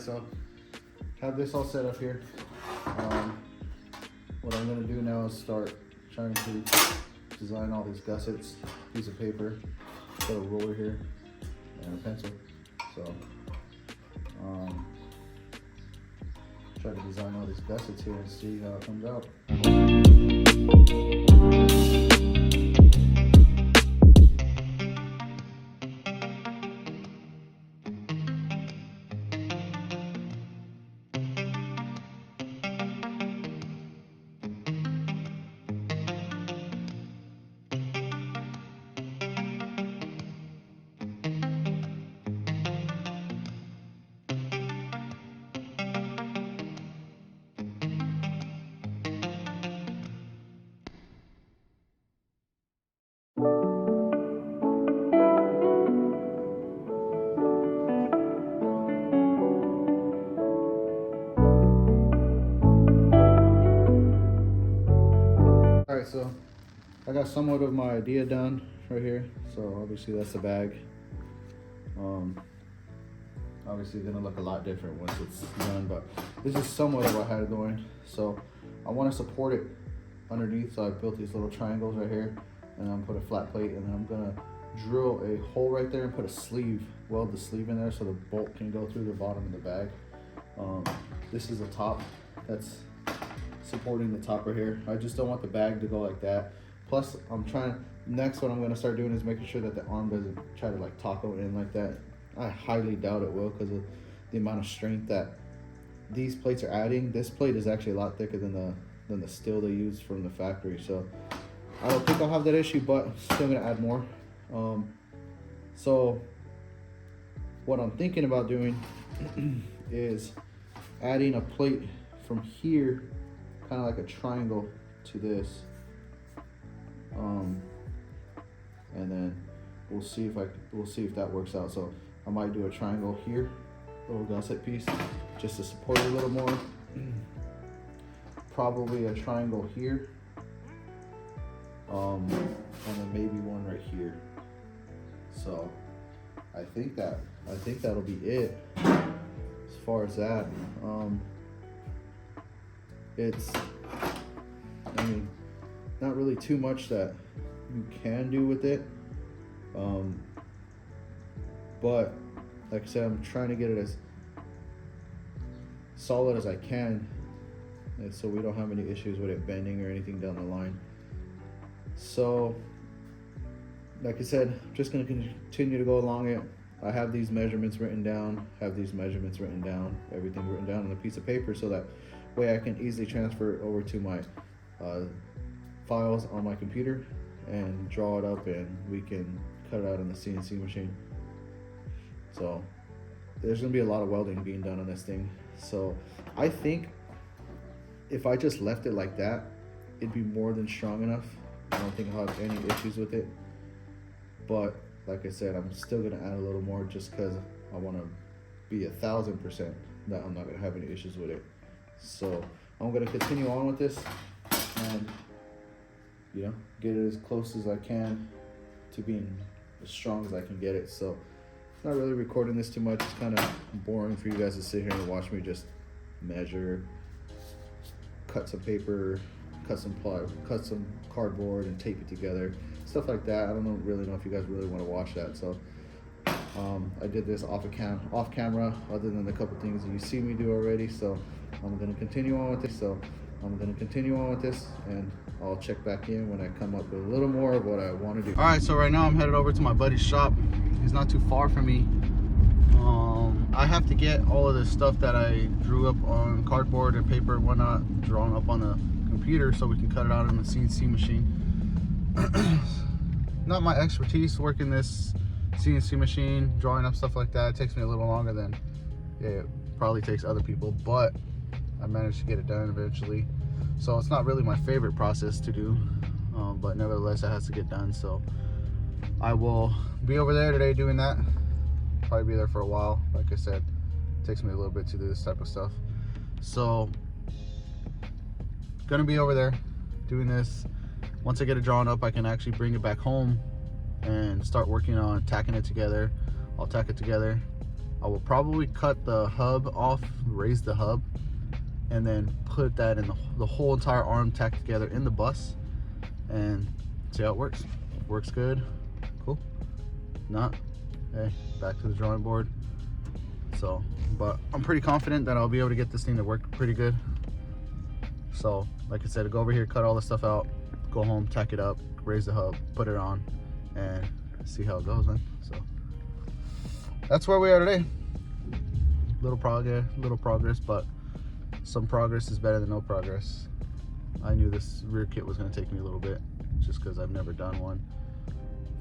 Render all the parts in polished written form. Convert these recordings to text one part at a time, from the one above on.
so have this all set up here. What I'm gonna do now is start trying to design all these gussets, piece of paper, got a ruler here, and a pencil. So, try to design all these gussets here and see how it comes out. Alright, so I got somewhat of my idea done right here. So obviously that's the bag. Obviously gonna look a lot different once it's done, but this is somewhat of what I had going. So I want to support it underneath, so I built these little triangles right here, and I'm put a flat plate, and then I'm gonna drill a hole right there and put a sleeve, weld the sleeve in there so the bolt can go through the bottom of the bag. This is the top that's supporting the top right here. I just don't want the bag to go like that. Plus next what I'm going to start doing is making sure that the arm doesn't try to like taco in like that. I highly doubt it will, because of the amount of strength that these plates are adding. This plate is actually a lot thicker than the steel they use from the factory, so I don't think I'll have that issue, but I'm still going to add more. So what I'm thinking about doing is adding a plate from here, kind of like a triangle to this, and then we'll see if that works out. So I might do a triangle here, little gusset piece, just to support it a little more. Probably a triangle here, and then maybe one right here. So I think that'll be it as far as that. It's, I mean, not really too much that you can do with it, but like I said, I'm trying to get it as solid as I can, and so we don't have any issues with it bending or anything down the line. So like I said, I'm just going to continue to go along it. I have these measurements written down, everything written down on a piece of paper, so that way I can easily transfer it over to my files on my computer and draw it up, and we can cut it out on the CNC machine. So there's gonna be a lot of welding being done on this thing. So I think if I just left it like that, it'd be more than strong enough. I don't think I'll have any issues with it. But like I said, I'm still gonna add a little more, just because I want to be 1000% that I'm not gonna have any issues with it. So I'm gonna continue on with this, and get it as close as I can to being as strong as I can get it. So not really recording this too much. It's kind of boring for you guys to sit here and watch me just measure, cut some paper, cut some cardboard and tape it together, stuff like that. I don't really know if you guys really want to watch that. So I did this off camera, other than the couple things that you see me do already. So I'm going to continue on with this, and I'll check back in when I come up with a little more of what I want to do. All right, so right now I'm headed over to my buddy's shop. He's not too far from me. I have to get all of this stuff that I drew up on cardboard and paper and whatnot drawn up on the computer, so we can cut it out on the CNC machine. Not my expertise working this CNC machine, drawing up stuff like that. It takes me a little longer than it probably takes other people, but I managed to get it done eventually. So it's not really my favorite process to do, but nevertheless it has to get done. So I will be over there today doing that. Probably be there for a while. Like I said, it takes me a little bit to do this type of stuff. So gonna be over there doing this. Once I get it drawn up, I can actually bring it back home and start working on tacking it together. I'll tack it together, I will probably cut the hub off, raise the hub, and then put that in the whole entire arm tacked together in the bus and see how it works. Works good, cool. Not, hey, back to the drawing board. So, but I'm pretty confident that I'll be able to get this thing to work pretty good. So, like I said, go over here, cut all the stuff out, go home, tack it up, raise the hub, put it on, and see how it goes, man. So, that's where we are today. Little progress, but some progress is better than no progress. I knew this rear kit was going to take me a little bit, just because I've never done one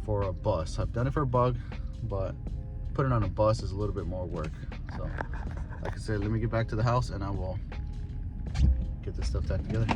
for a bus. I've done it for a bug, but putting on a bus is a little bit more work. So, like I said, let me get back to the house and I will get this stuff tacked together.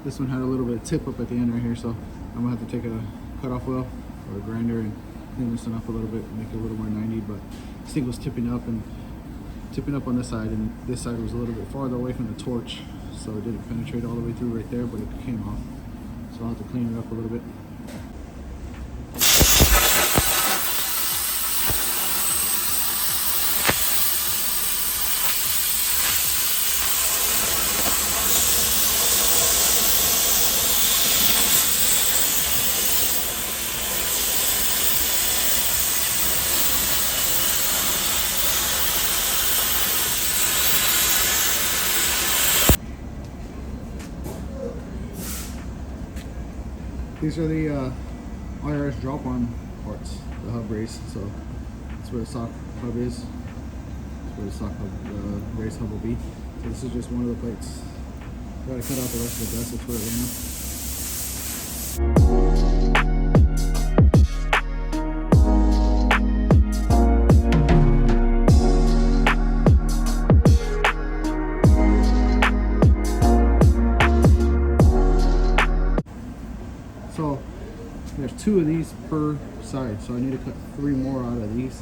This one had a little bit of tip up at the end right here, so I'm gonna have to take a cutoff wheel or a grinder and clean this one up a little bit, make it a little more 90. But this thing was tipping up on this side, and this side was a little bit farther away from the torch, so it didn't penetrate all the way through right there, but it came off. So I'll have to clean it up a little bit. These are the IRS drop on parts, the hub brace. So that's where the sock hub is. That's where the sock hub, brace hub will be. So this is just one of the plates. Gotta cut out the rest of the gussets for it right now. So there's 2 of these per side, so I need to cut 3 more out of these.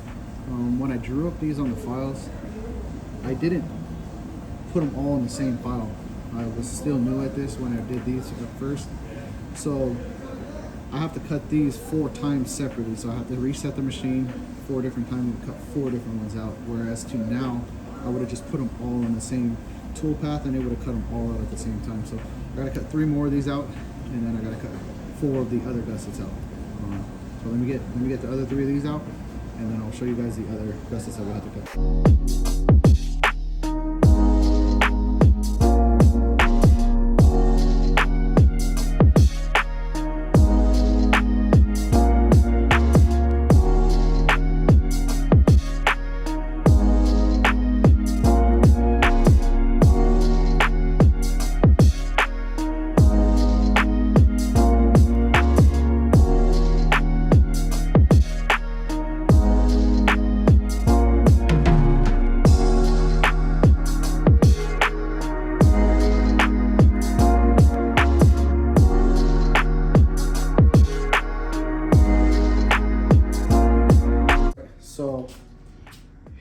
When I drew up these on the files, I didn't put them all in the same file. I was still new at this when I did these at first, so I have to cut these 4 times separately. So I have to reset the machine 4 different times and cut 4 different ones out, whereas to now I would have just put them all in the same tool path and it would have cut them all out at the same time. So I gotta cut 3 more of these out, and then I gotta cut 4 of the other gussets out. So let me get the other 3 of these out, and then I'll show you guys the other gussets that we have to cut.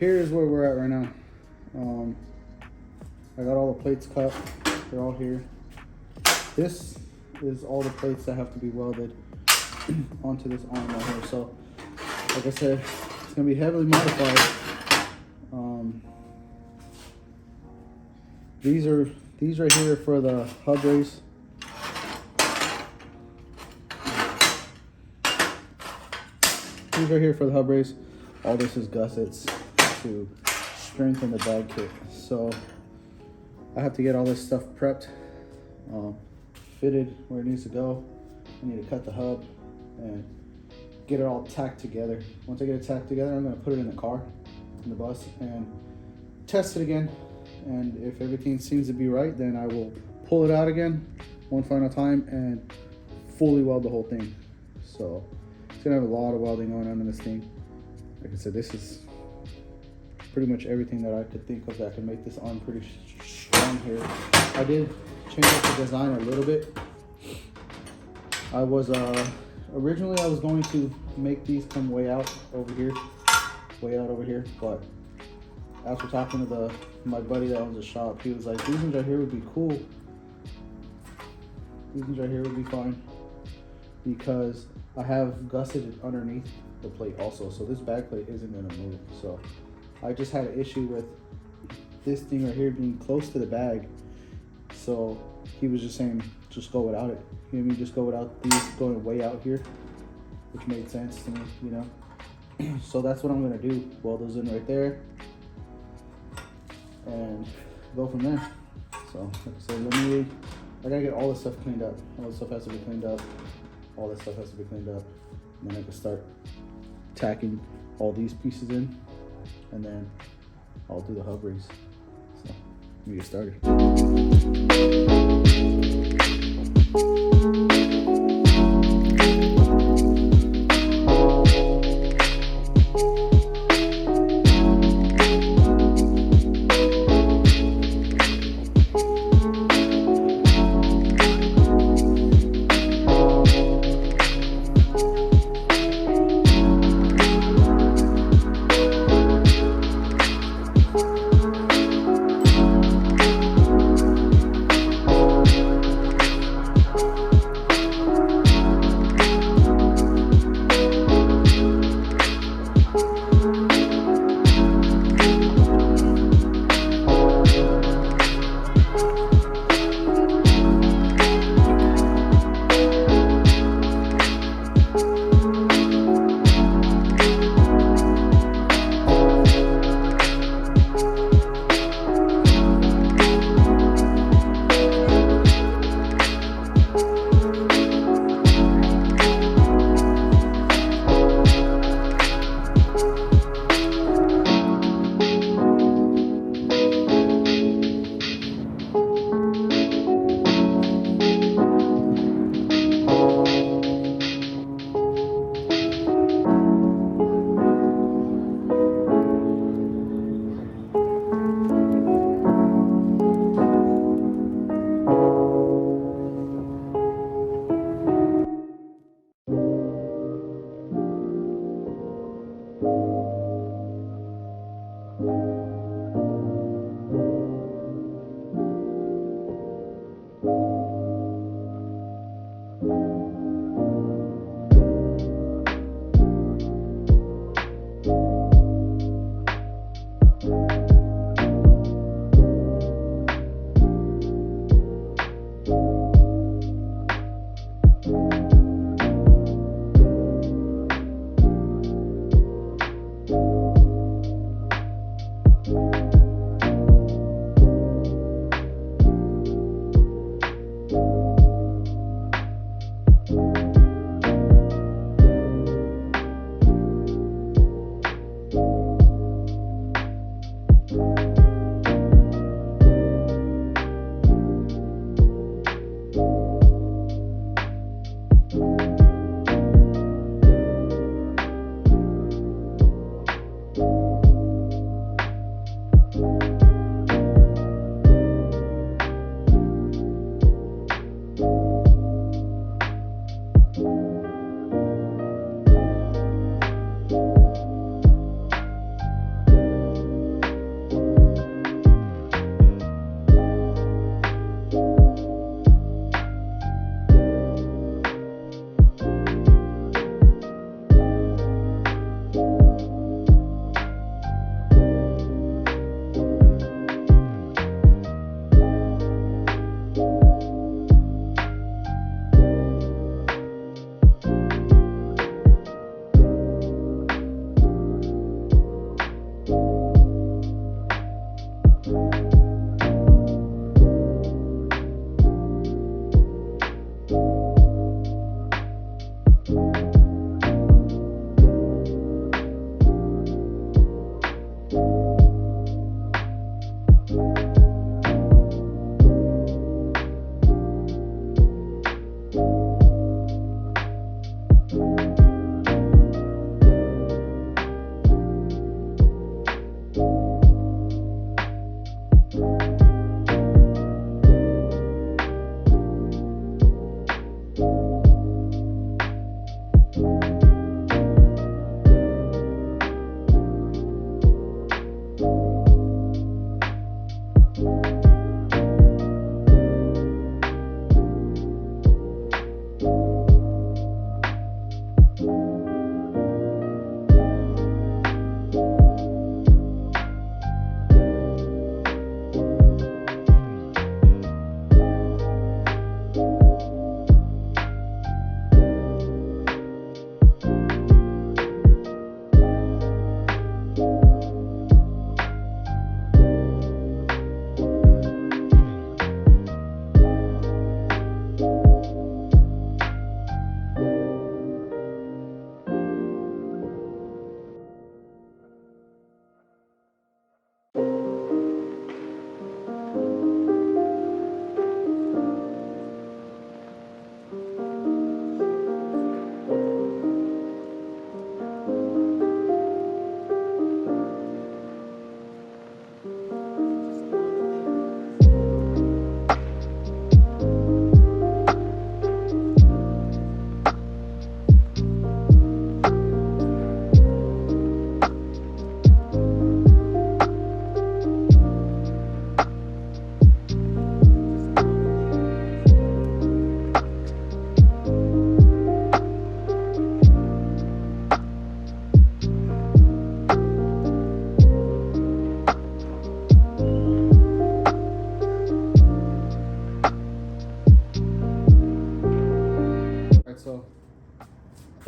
here's where we're at right now. I got all the plates cut. They're all here. This is all the plates that have to be welded onto this arm right here. So, like I said, it's gonna be heavily modified. These right here are for the hub race. These right here for the hub race. All this is gussets to strengthen the bag kit. So I have to get all this stuff prepped, fitted where it needs to go. I need to cut the hub and get it all tacked together. Once I get it tacked together, I'm gonna put it in the car, in the bus, and test it again. And if everything seems to be right, then I will pull it out again one final time and fully weld the whole thing. So it's gonna have a lot of welding going on in this thing. Like I said, this is pretty much everything that I could think of that could make this arm pretty strong here. I did change up the design a little bit. I was originally I was going to make these come way out over here, but after talking to my buddy that owns the shop, he was like, these ones right here would be cool. These ones right here would be fine because I have gusseted underneath the plate also, so this back plate isn't gonna move. So I just had an issue with this thing right here being close to the bag. So he was just saying, just go without it. You know what I mean? Just go without these going way out here, which made sense to me, you know? So that's what I'm gonna do. Weld those in right there and go from there. So like I said, I gotta get all this stuff cleaned up. All this stuff has to be cleaned up. All this stuff has to be cleaned up. And then I can start tacking all these pieces in, and then I'll do the hub race. So let me get started.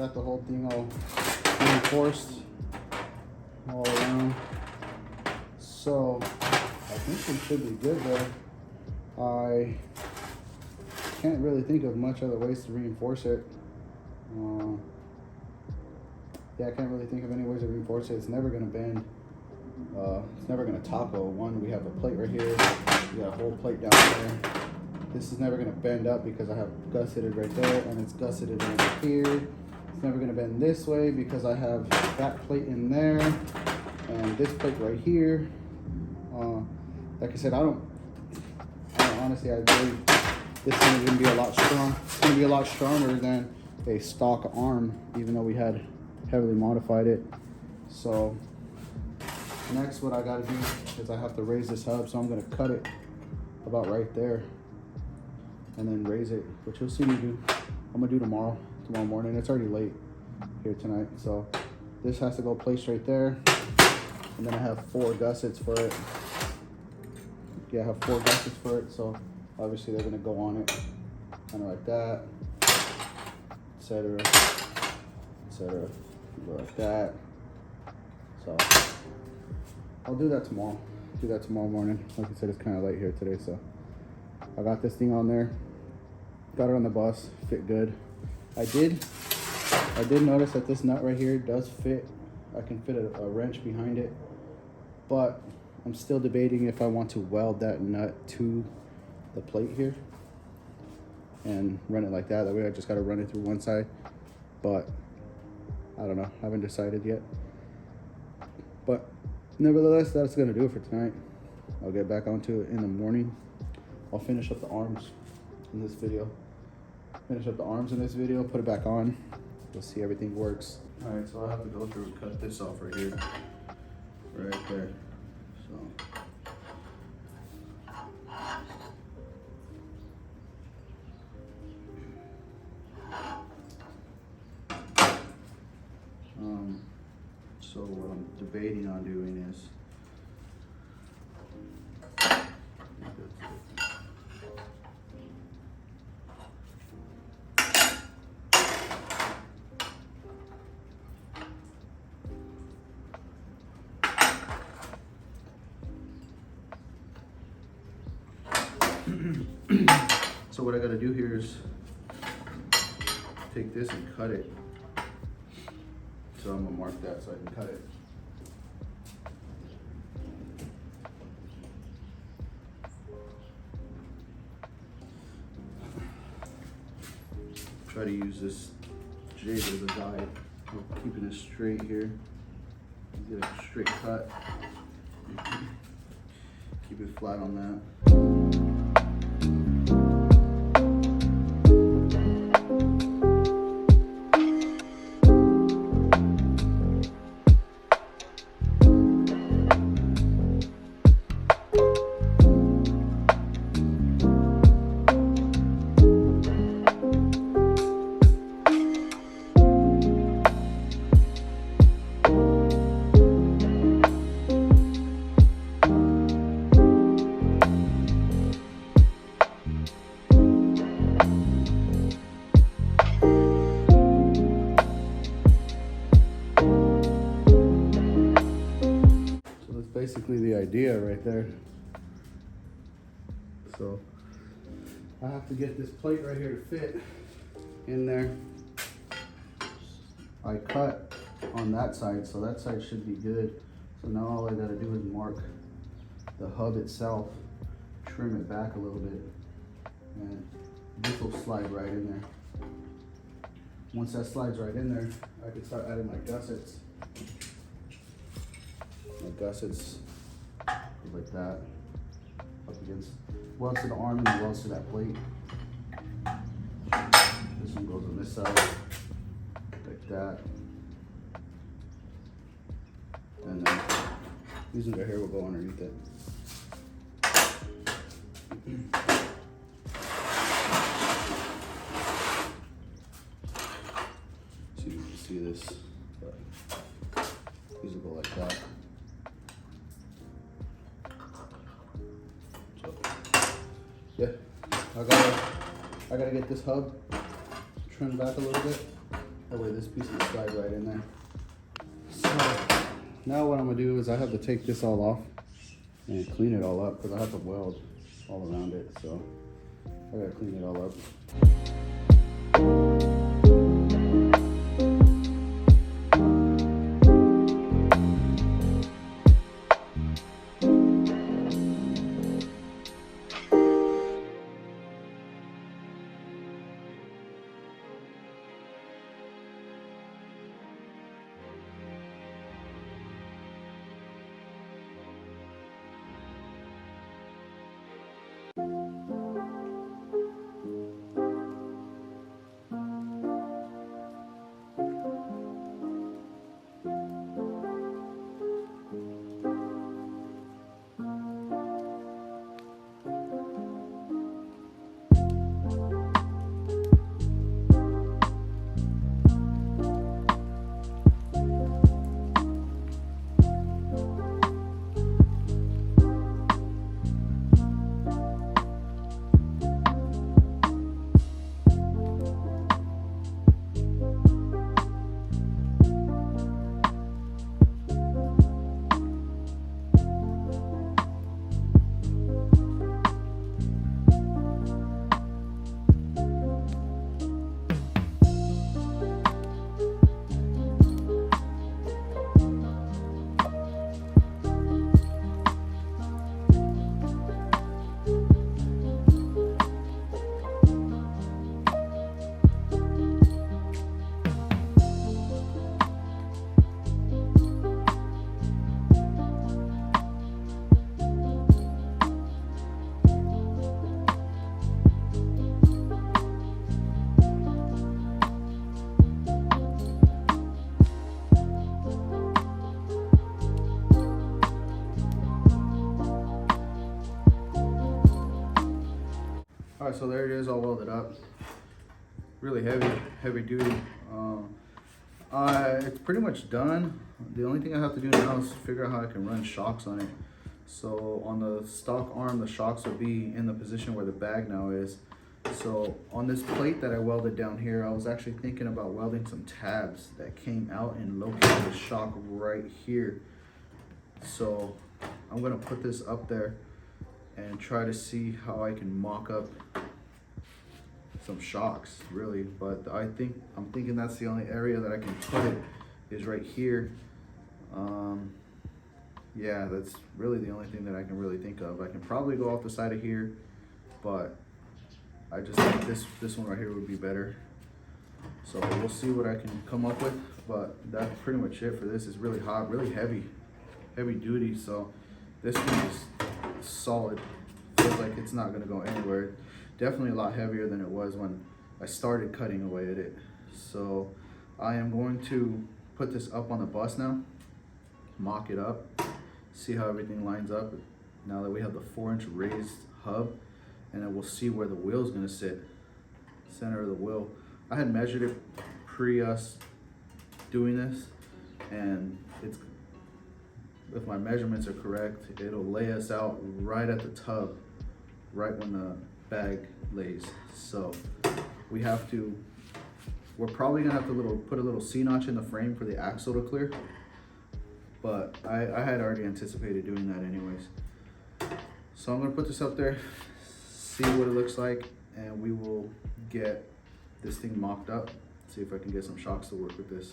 got the whole thing all reinforced all around. So I think we should be good there. I can't really think of much other ways to reinforce it. Yeah, I can't really think of any ways to reinforce it. It's never gonna bend. It's never gonna taco. One, we have a plate right here. We got a whole plate down there. This is never gonna bend up because I have gusseted right there, and it's gusseted over here. It's never gonna bend this way because I have that plate in there and this plate right here. Like I said, honestly, I believe this thing is gonna be a lot strong. It's gonna be a lot stronger than a stock arm, even though we had heavily modified it. So next, what I gotta do is I have to raise this hub. So I'm gonna cut it about right there and then raise it, which you'll see me do. I'm gonna do tomorrow morning. It's already late here tonight. So this has to go placed right there. And then I have 4 gussets for it. Yeah, I have 4 gussets for it. So obviously they're gonna go on it, kind of like that, etc., etc. Go like that. So I'll do that tomorrow. Do that tomorrow morning. Like I said, it's kind of late here today, so I got this thing on there. Got it on the bus. Fit good. I did notice that this nut right here does fit. I can fit a wrench behind it, but I'm still debating if I want to weld that nut to the plate here and run it like that. That way I just got to run it through one side, but I don't know. I haven't decided yet. But nevertheless, that's gonna do it for tonight. I'll get back onto it in the morning. I'll finish up the arms in this video. Put it back on. We'll see everything works. All right, so I have to go through and cut this off right here, right there. So. So what I'm debating on doing is so what I got to do here is take this and cut it. So I'm gonna mark that so I can cut it. Try to use this jig as a guide, keeping it straight here. Get a straight cut. Keep it flat on that. Basically the idea right there. So I have to get this plate right here to fit in there. I cut on that side, so that side should be good. So now all I gotta do is mark the hub itself, trim it back a little bit, and this will slide right in there. Once that slides right in there, I can start adding my gussets. My gussets like that, up against, welds to the arm and the welds to that plate. This one goes on this side, like that. And then these ones right here will go underneath it. See if you can see this, but these will go like that. Yeah, I gotta get this hub trimmed back a little bit, That way this piece will slide right in there. So now what I'm gonna do is I have to take this all off and clean it all up because I have to weld all around it. So I gotta clean it all up. All right, so there it is, all welded up. Really heavy duty. It's pretty much done. The only thing I have to do now is figure out how I can run shocks on it. So on the stock arm, the shocks will be in the position where the bag now is. So on this plate that I welded down here, I was actually thinking about welding some tabs that came out and located the shock right here. So I'm gonna put this up there and try to see how I can mock up some shocks, really. But I'm thinking that's the only area that I can put it is right here. Yeah, that's really the only thing that I can really think of. I can probably go off the side of here, but I just think this one right here would be better. So we'll see what I can come up with, but that's pretty much it for this. It's really hot, really heavy duty. So this one is solid. Feels like it's not gonna go anywhere. Definitely a lot heavier than it was when I started cutting away at it. So I am going to put this up on the bus now, mock it up, see how everything lines up now that we have the 4-inch raised hub, and then we'll see where the wheel's gonna sit, center of the wheel. I had measured it pre us doing this, and if my measurements are correct, it'll lay us out right at the tub, right when the bag lays. So we're probably gonna have to put a little C-notch in the frame for the axle to clear, but I had already anticipated doing that anyways. So I'm gonna put this up there, see what it looks like, and we will get this thing mocked up, see if I can get some shocks to work with this.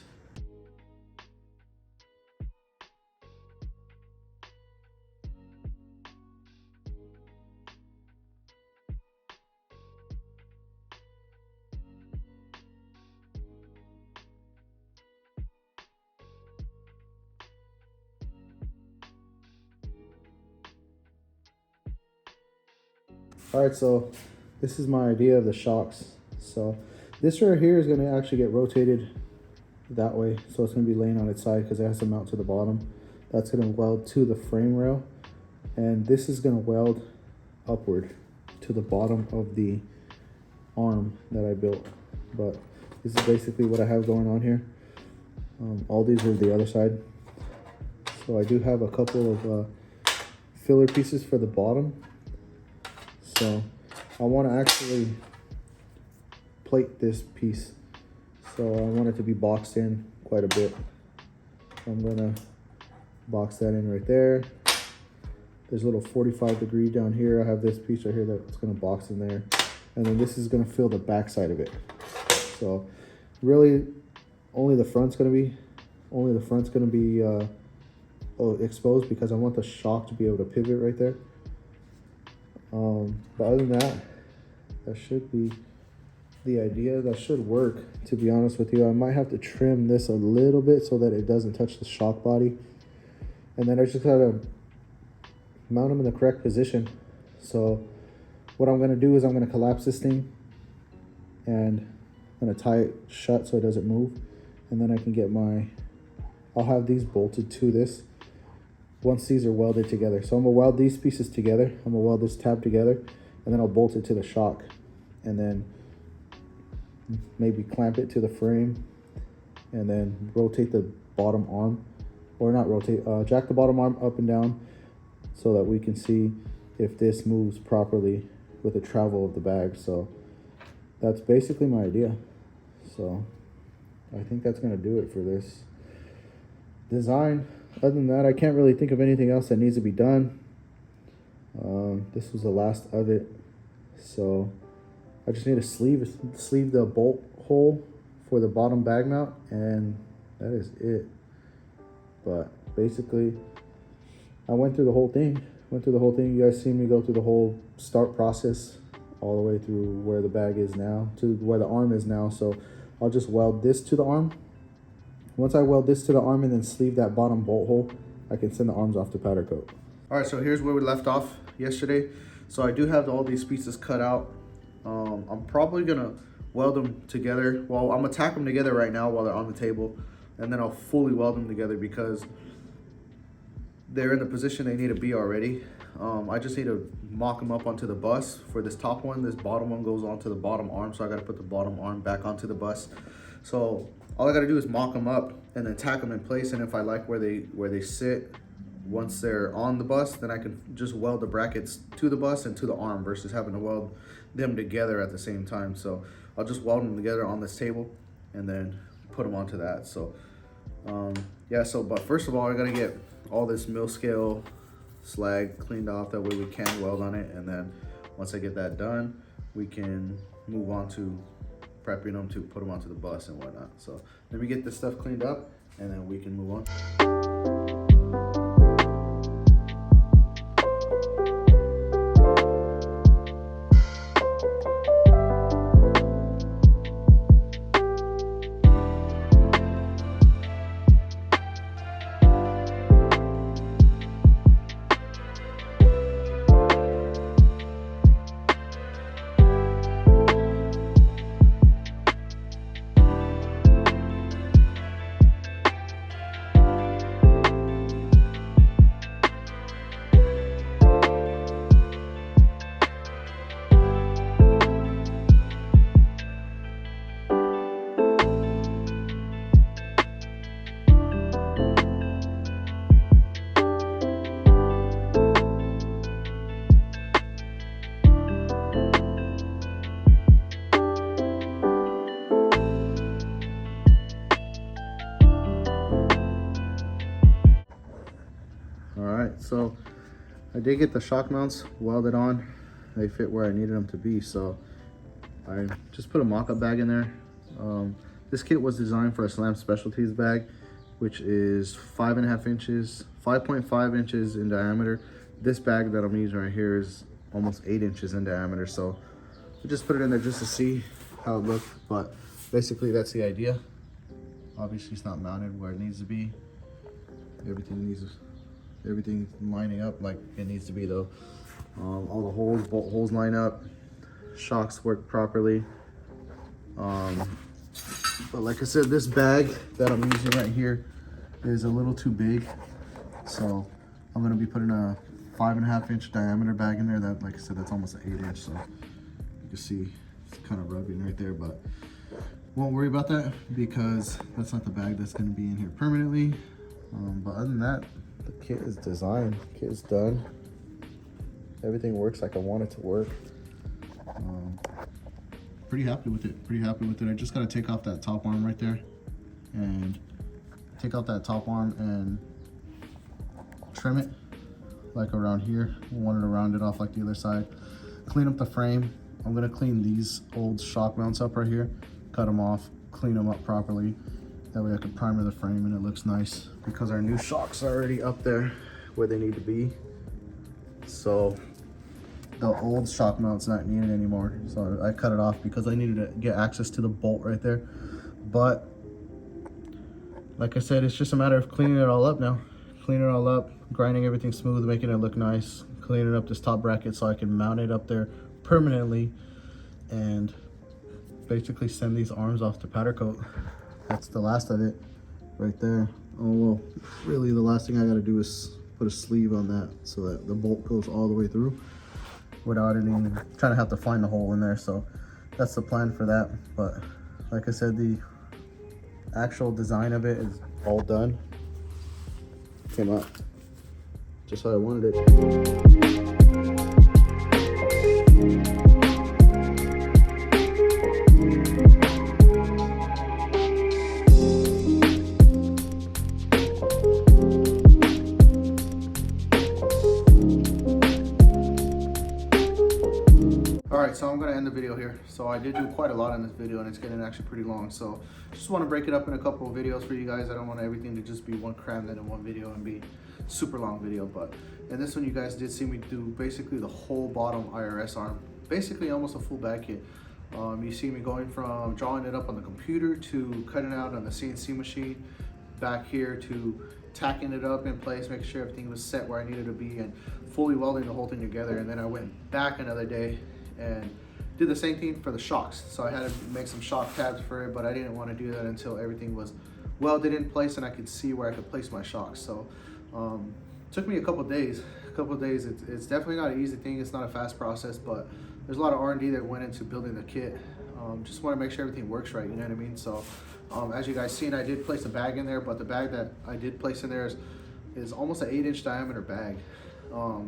All right, so this is my idea of the shocks. So this right here is going to actually get rotated that way. So it's going to be laying on its side because it has to mount to the bottom. That's going to weld to the frame rail. And this is going to weld upward to the bottom of the arm that I built. But this is basically what I have going on here. All these are the other side. So I do have a couple of filler pieces for the bottom. So I want to actually plate this piece. So I want it to be boxed in quite a bit. I'm gonna box that in right there. There's a little 45 degree down here. I have this piece right here that's gonna box in there. And then this is gonna fill the back side of it. So really only the front's gonna be exposed because I want the shock to be able to pivot right there. But other than that, that should be the idea. That should work, to be honest with you. I might have to trim this a little bit so that it doesn't touch the shock body. And then I just gotta mount them in the correct position. So what I'm gonna do is I'm gonna collapse this thing and I'm gonna tie it shut so it doesn't move. And then I can get I'll have these bolted to this once these are welded together. So I'm gonna weld these pieces together. I'm gonna weld this tab together, and then I'll bolt it to the shock, and then maybe clamp it to the frame, and then rotate the bottom arm, or not rotate, jack the bottom arm up and down so that we can see if this moves properly with the travel of the bag. So that's basically my idea. So I think that's gonna do it for this design. Other than that, I can't really think of anything else that needs to be done. This was the last of it. So I just need to sleeve the bolt hole for the bottom bag mount, and that is it. But basically, I went through the whole thing. You guys seen me go through the whole start process all the way through where the bag is now, to where the arm is now. So I'll just weld this to the arm. Once I weld this to the arm and then sleeve that bottom bolt hole, I can send the arms off to powder coat. All right, so here's where we left off yesterday. So I do have all these pieces cut out. I'm probably gonna weld them together. Well, I'm gonna tack them together right now while they're on the table, and then I'll fully weld them together because they're in the position they need to be already. I just need to mock them up onto the bus for this top one. This bottom one goes onto the bottom arm, so I gotta put the bottom arm back onto the bus. So all I gotta do is mock them up and then tack them in place. And if I like where they sit, once they're on the bus, then I can just weld the brackets to the bus and to the arm versus having to weld them together at the same time. So I'll just weld them together on this table and then put them onto that. So yeah, but first of all, I gotta get all this mill scale slag cleaned off, that way we can weld on it. And then once I get that done, we can move on to prepping them to put them onto the bus and whatnot. So let me get this stuff cleaned up and then we can move on. So I did get the shock mounts welded on. They fit where I needed them to be. So I just put a mock-up bag in there. This kit was designed for a Slam Specialties bag, which is 5.5 inches, 5.5 inches in diameter. This bag that I'm using right here is almost 8 inches in diameter. So I just put it in there just to see how it looked. But basically that's the idea. Obviously it's not mounted where it needs to be. Everything lining up like it needs to be though. All the holes, bolt holes line up, shocks work properly. But like I said, this bag that I'm using right here is a little too big. So I'm gonna be putting a 5.5 inch diameter bag in there. That, like I said, that's almost an 8 inch. So you can see it's kind of rubbing right there, but won't worry about that because that's not the bag that's gonna be in here permanently. But other than that, the kit is designed, the kit is done. Everything works like I want it to work. pretty happy with it. Pretty happy with it. I just gotta take off that top arm right there, and take out that top arm and trim it like around here. I wanted to round it off like the other side. Clean up the frame. I'm gonna clean these old shock mounts up right here, cut them off, clean them up properly. That way I can primer the frame and it looks nice, because our new shocks are already up there where they need to be. So the old shock mount's not needed anymore. So I cut it off because I needed to get access to the bolt right there. But like I said, it's just a matter of cleaning it all up now. Cleaning it all up, grinding everything smooth, making it look nice, cleaning up this top bracket so I can mount it up there permanently and basically send these arms off to powder coat. That's the last of it right there. Oh well, really the last thing I gotta do is put a sleeve on that so that the bolt goes all the way through without it even trying to have to find the hole in there. So that's the plan for that. But like I said, the actual design of it is all done. Came out just how I wanted it. Alright, so I'm going to end the video here. So I did do quite a lot in this video and it's getting actually pretty long. So just want to break it up in a couple of videos for you guys. I don't want everything to just be one crammed in one video and be super long video. But in this one, you guys did see me do basically the whole bottom IRS arm. Basically almost a full bag kit. You see me going from drawing it up on the computer to cutting out on the CNC machine, back here to tacking it up in place, making sure everything was set where I needed to be, and fully welding the whole thing together. And then I went back another day and did the same thing for the shocks. So I had to make some shock tabs for it, but I didn't want to do that until everything was welded in place and I could see where I could place my shocks. So took me a couple days. It's definitely not an easy thing. It's not a fast process, but there's a lot of R&D that went into building the kit. Just want to make sure everything works right, you know what I mean? So as you guys seen, I did place a bag in there, but the bag that I did place in there is almost an 8-inch diameter bag.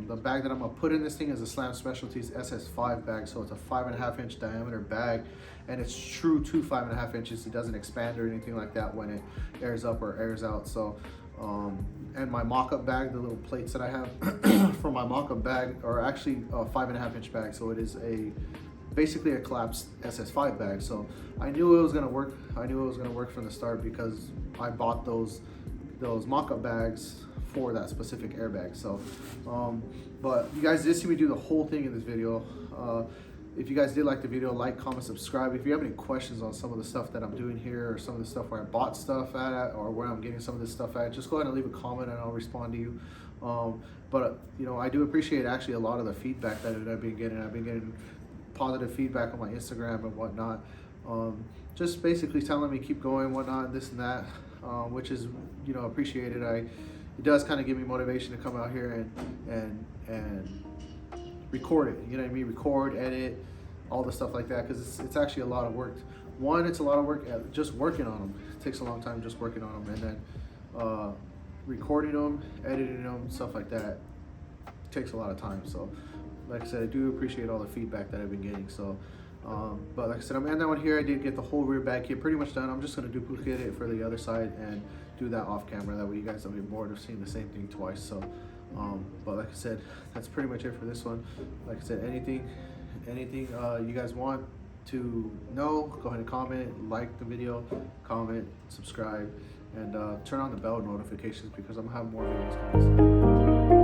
The bag that I'm gonna put in this thing is a Slam Specialties SS5 bag, so it's a 5.5-inch diameter bag, and it's true to 5.5 inches. It doesn't expand or anything like that when it airs up or airs out. So, and my mock-up bag, the little plates that I have for my mock-up bag are actually a 5.5-inch bag, so it is basically a collapsed SS5 bag. So I knew it was gonna work. I knew it was gonna work from the start because I bought those mock-up bags for that specific airbag. So but you guys did see me do the whole thing in this video. If you guys did like the video, like, comment, subscribe. If you have any questions on some of the stuff that I'm doing here, or some of the stuff where I bought stuff at, or where I'm getting some of this stuff at, just go ahead and leave a comment and I'll respond to you. But you know, I do appreciate actually a lot of the feedback that I've been getting. I've been getting positive feedback on my Instagram and whatnot, just basically telling me keep going, whatnot, and this and that, which is, you know, appreciated. It does kind of give me motivation to come out here and record it, you know what I mean? Record, edit, all the stuff like that, because it's actually a lot of work. One, it's a lot of work at just working on them. It takes a long time just working on them, and then recording them, editing them, stuff like that takes a lot of time. So like I said, I do appreciate all the feedback that I've been getting. So but like I said, I'm ending that one here. I did get the whole rear bag kit pretty much done. I'm just going to duplicate it for the other side and do that off camera. That way you guys don't get bored of seeing the same thing twice. So but like I said, that's pretty much it for this one. Like I said, anything you guys want to know, go ahead and comment, like the video, comment, subscribe, and turn on the bell notifications, because I'm gonna have more videos coming soon.